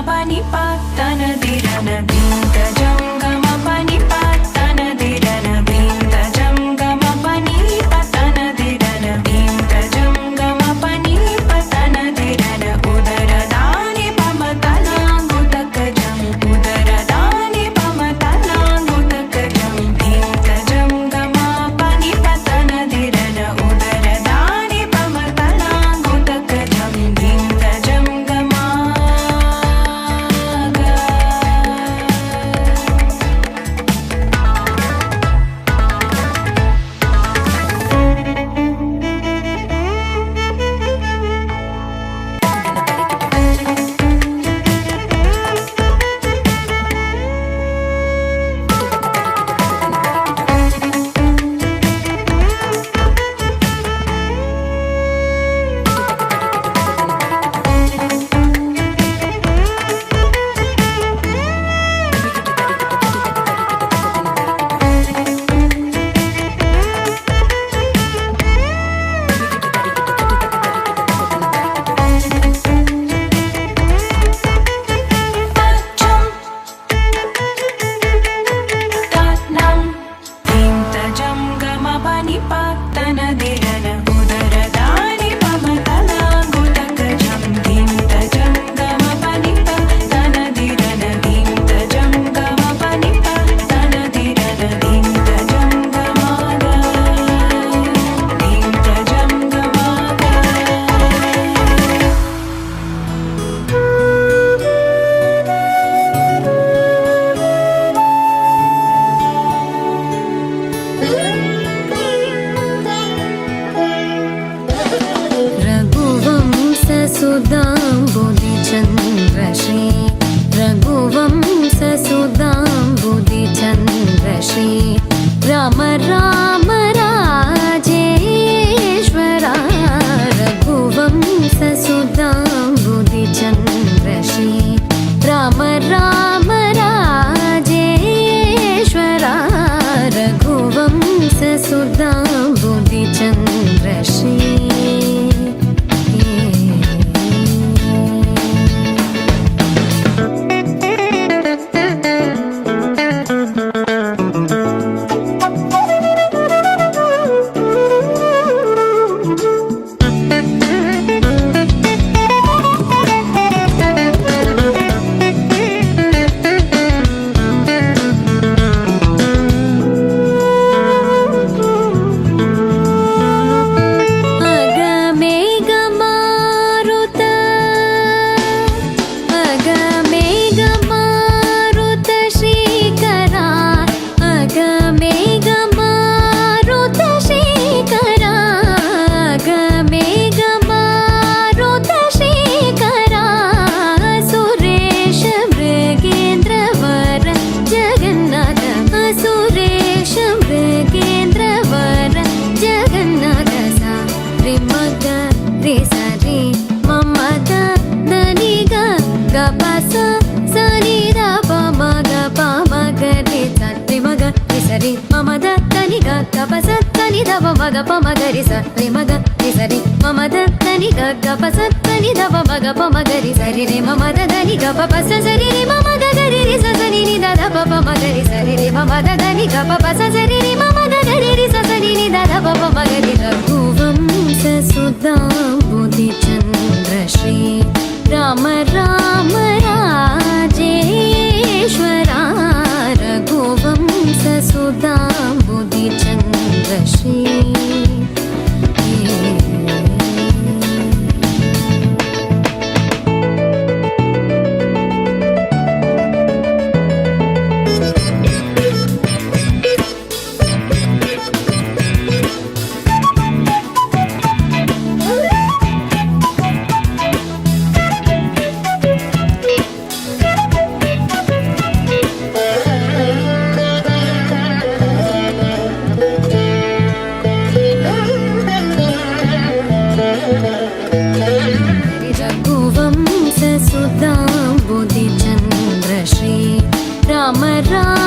pani pa tana dirana binta jangama pani pa tana dirana binta jangama pani pa tana dirana binta jangama pani pa tana dirana udara dani pamatana gutakajam udara dani pamatana gutakajam binta jangama pani pa tana dirana udara dani pamatana gutakajam binta jangama रघुवंशसुधाम्बुधिचन्द्रश्री रघुवंशसुधाम्बुधिचन्द्रश्री Ram Ram Rajeshwara रघुवंशसुधाम्बुधिचन्द्रश्री Ram Ram Rajeshwara रघुवंशसुधाम्बुधिचन्द्रश्री మగ పమగరి సరి మగ సరి మమ దని గ పసని దవ మగ పమగరి సరి రే మమ దని గ పస సరి రే మమ గరి రి సని ని దద పమగరి సరి రే మమ దని గ పస సరి రే మమ గరి రి సని ని దద పమగరి రఘువంశసుధాంబుధిచन्द्రశ్రీ రామ రామ రాజేశ్వరా रघुवंशसुधाम्बुधिचन्द्रश्री रघुवंशसुधाम्बुधिचन्द्रश्री राम राम